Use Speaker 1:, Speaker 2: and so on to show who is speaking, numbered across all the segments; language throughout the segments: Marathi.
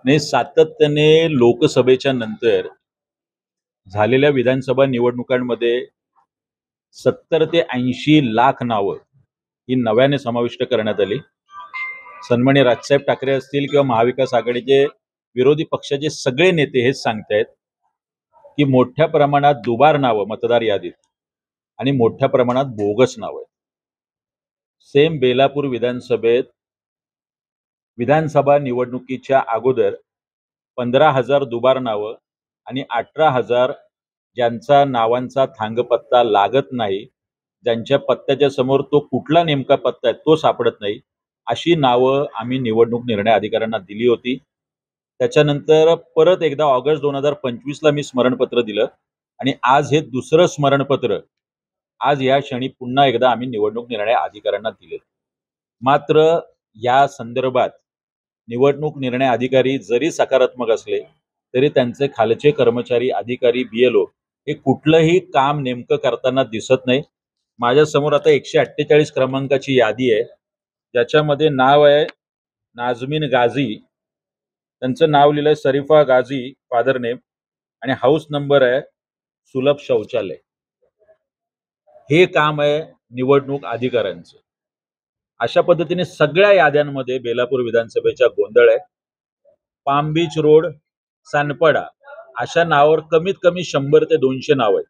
Speaker 1: ने सातत्याने लोकसभेच्या नंतर झालेल्या विधानसभा निवडणुकांमध्ये 70 ते 80 लाख नावं ही नव्याने समाविष्ट करण्यात आली. सन्माननीय राजसाहेब ठाकरे असतील किंवा महाविकास आघाडीचे विरोधी पक्षाचे सगळे नेते हेच सांगतायत की मोठ्या प्रमाणात दुबार नावं मतदार यादीत आणि मोठ्या प्रमाणात बोगस नावं आहेत. सेम बेलापूर विधानसभेत विधानसभा निवडणुकीच्या अगोदर 15,000 दुबार नावं आणि 18,000 ज्यांचा नावांचा थांगपत्ता लागत नाही, ज्यांच्या पत्त्याच्या समोर तो कुठला नेमका पत्ता आहे तो सापडत नाही, अशी नावं आम्ही निवडणूक निर्णय अधिकाऱ्यांना दिली होती. त्याच्यानंतर परत एकदा ऑगस्ट 2025ला मी स्मरणपत्र दिलं आणि आज हे दुसरं स्मरणपत्र आज या क्षणी पुन्हा एकदा आम्ही निवडणूक निर्णय अधिकाऱ्यांना दिले. मात्र या संदर्भात निवडणूक निर्णय अधिकारी जरी सकारात्मक असले तरी त्यांचे खालचे कर्मचारी अधिकारी BLO हे कुठलंही काम नेमकं करताना दिसत नाही. माझ्यासमोर आता 148 क्रमांकाची यादी आहे, ज्याच्यामध्ये नाव आहे नाझमीन गाझी, त्यांचं नाव लिहिलंय शरीफा गाझी फादर नेम, आणि हाऊस नंबर आहे सुलभ शौचालय. हे काम आहे निवडणूक अधिकाऱ्यांचं. अशा पद्धतीने सगळ्या याद्यांमध्ये बेलापूर विधानसभेच्या गोंधळ आहे. पाम बीच रोड, सानपाडा अशा नावावर कमीत कमी 100 ते 200 नाव आहेत.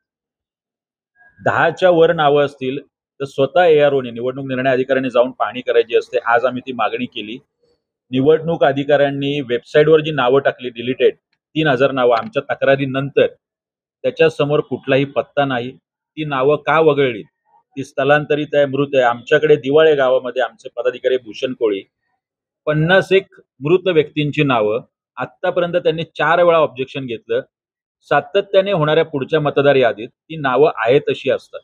Speaker 1: 10च्या वर नावं असतील तर स्वतः AROने निवडणूक निर्णय अधिकाऱ्यांनी जाऊन पाहणी करायची असते. आज आम्ही ती मागणी केली. निवडणूक अधिकाऱ्यांनी वेबसाईटवर जी नावं टाकली डिलीटेड 3,000 नावं आमच्या तक्रारीनंतर, त्याच्यासमोर कुठलाही पत्ता नाही. ती नावं का वगळली? ती स्थलांतरित आहे, मृत आहे. आमच्याकडे दिवाळे गावामध्ये आमचे पदाधिकारी भूषण कोळी 51 मृत व्यक्तींची नावं, आतापर्यंत त्यांनी 4 वेळा ऑब्जेक्शन घेतलं. सातत्याने होणाऱ्या पुढच्या मतदार यादीत ती नावं आहेत तशी असतात.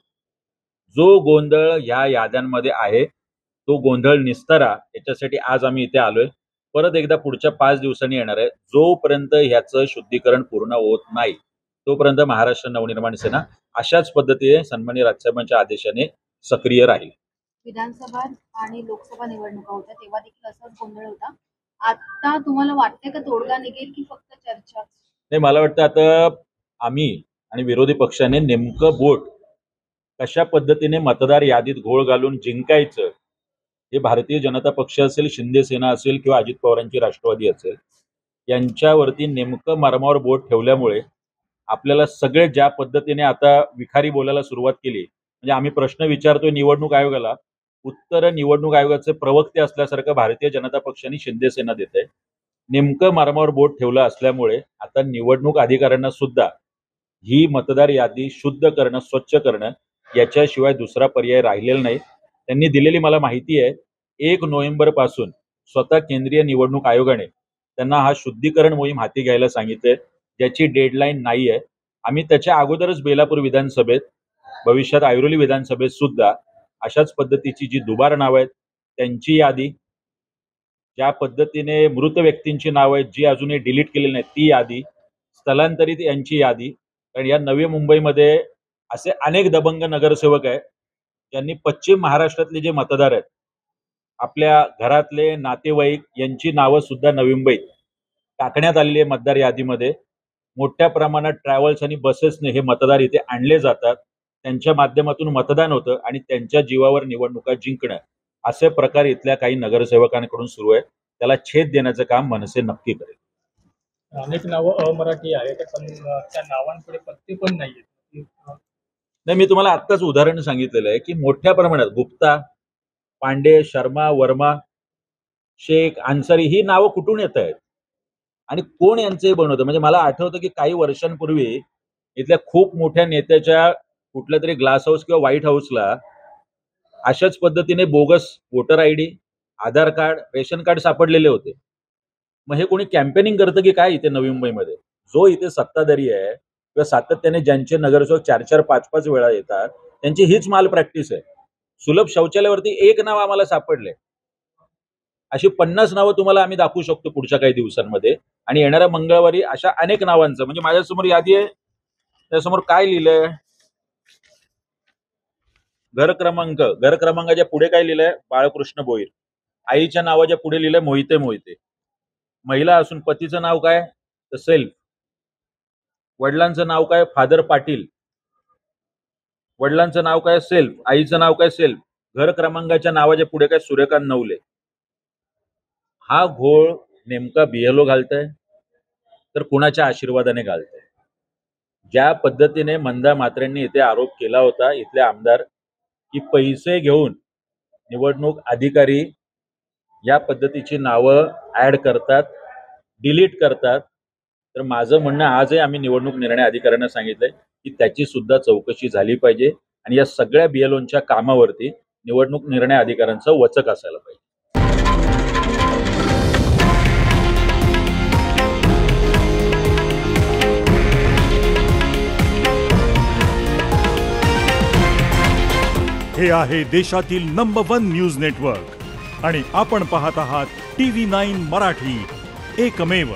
Speaker 1: जो गोंधळ ह्या याद्यांमध्ये आहे तो गोंधळ निस्तारा याच्यासाठी आज आम्ही इथे आलोय. परत एकदा पुढच्या 5 दिवसांनी येणार आहे. जोपर्यंत ह्याचं शुद्धीकरण पूर्ण होत नाही तोपर्यंत महाराष्ट्र नवनिर्माण सेना अशाच पद्धतीने सन्माननीय राजसाहेबांच्या आदेशाने सक्रिय राहील.
Speaker 2: विधानसभा आणि लोकसभा निवडणुका होत्या तेव्हा देखील असाच गोंधळ होता. आता तुम्हाला वाटते का तोडगा निघेल की फक्त चर्चा?
Speaker 1: नाही, मला वाटतं आता आम्ही आणि विरोधी पक्षाने नेमकं बोट कशा पद्धतीने मतदार यादीत घोळ घालून जिंकायचं, हे भारतीय जनता पक्ष असेल, शिंदे सेना असेल किंवा अजित पवारांची राष्ट्रवादी असेल, यांच्यावरती नेमकं मार्मावर बोट ठेवल्यामुळे आपल्याला सगळे ज्या पद्धतीने आता विखारी बोलायला सुरुवात केली, म्हणजे आम्ही प्रश्न विचारतोय निवडणूक आयोगाला, उत्तर निवडणूक आयोगाचे प्रवक्ते असल्यासारखं भारतीय जनता पक्ष आणि शिंदे सेना देत आहे. नेमकं मार्मावर बोट ठेवलं असल्यामुळे आता निवडणूक अधिकाऱ्यांना सुद्धा ही मतदार यादी शुद्ध करणं, स्वच्छ करणं याच्याशिवाय दुसरा पर्याय राहिलेला नाही. त्यांनी दिलेली मला माहिती आहे 1 नोव्हेंबर पासून स्वतः केंद्रीय निवडणूक आयोगाने त्यांना हा शुद्धीकरण मोहीम हाती घ्यायला सांगितलंय, ज्याची डेडलाईन नाही आहे. आम्ही त्याच्या अगोदरच बेलापूर विधानसभेत, भविष्यात ऐरोली विधानसभेत सुद्धा अशाच पद्धतीची जी दुबार नावं आहेत त्यांची यादी, ज्या पद्धतीने मृत व्यक्तींची नावं आहेत जी अजूनही डिलीट केलेली नाहीत ती यादी, स्थलांतरित यांची यादी. कारण या नवी मुंबईमध्ये असे अनेक दबंग नगरसेवक आहेत ज्यांनी पश्चिम महाराष्ट्रातले जे मतदार आहेत, आपल्या घरातले नातेवाईक यांची नावं सुद्धा नवी मुंबईत टाकण्यात आलेली आहे मतदार यादीमध्ये. मोठ्या प्रमाणात ट्रॅव्हल्स आणि बसेसने हे मतदार इथे आणले जातात, त्यांच्या माध्यमातून मतदान होतं आणि त्यांच्या जीवावर निवडणुका जिंकणं असे प्रकार इथल्या काही नगरसेवकांकडून सुरू आहे. त्याला छेद देण्याचं काम मनसे नक्की करेल.
Speaker 3: अनेक नावं अमराठी आहेत पण त्या नावांकडे पत्ते पण नाहीयेत.
Speaker 1: नाही, मी तुम्हाला आत्ताच उदाहरण सांगितलेलं आहे की मोठ्या प्रमाणात गुप्ता, पांडे, शर्मा, वर्मा, शेख, अन्सारी ही नावं कुठून येत आहेत आणि कोण यांचे बनवतं? म्हणजे मला आठवतं की काही वर्षांपूर्वी इथल्या खूप मोठ्या नेत्याच्या कुठल्या तरी ग्लास हाऊस किंवा व्हाईट हाऊसला अशाच पद्धतीने बोगस वोटर ID, आधार कार्ड, रेशन कार्ड सापडलेले होते. मग हे कोणी कॅम्पेनिंग करतं की काय इथे नवी मुंबईमध्ये? जो इथे सत्ताधारी आहे किंवा सातत्याने ज्यांचे नगरसेवक 4-4, 5-5 वेळा येतात त्यांची हीच माल प्रॅक्टिस आहे. सुलभ शौचालयावरती एक नाव आम्हाला सापडलंय, अशी 50 नावं तुम्हाला आम्ही दाखवू शकतो पुढच्या काही दिवसांमध्ये. आणि येणाऱ्या मंगळवारी अशा अनेक नावांचं, म्हणजे माझ्यासमोर यादी आहे, त्यासमोर काय लिहिलंय, घर क्रमांकाच्या पुढे काय लिहिलंय, बाळकृष्ण भोईर. आईच्या नावाच्या पुढे लिहिलंय मोहिते. महिला असून पतीचं नाव काय तर सेल्फ, वडिलांचं नाव काय फादर पाटील, वडिलांचं नाव काय सेल्फ, आईचं नाव काय सेल्फ, घर क्रमांकाच्या नावाच्या पुढे काय सूर्यकांत नवले. हा घोळ नेमका BLO घालतंय तर कुणाच्या आशीर्वादाने घालतंय. ज्या पद्धतीने मंदा म्हात्रेंनी इथे आरोप केला होता इथले आमदार की पैसे घेऊन निवडणूक अधिकारी या पद्धतीची नावं ऍड करतात, डिलीट करतात, तर माझं म्हणणं आजही आम्ही निवडणूक निर्णय अधिकाऱ्यांना सांगितलंय की त्याची सुद्धा चौकशी झाली पाहिजे आणि या सगळ्या BLOंच्या कामावरती निवडणूक निर्णय अधिकाऱ्यांचा वचक असायला पाहिजे.
Speaker 4: हे आहे देशातील नंबर 1 न्यूज नेटवर्क आणि आपण पाहत आहात TV9 मराठी, एकमेव.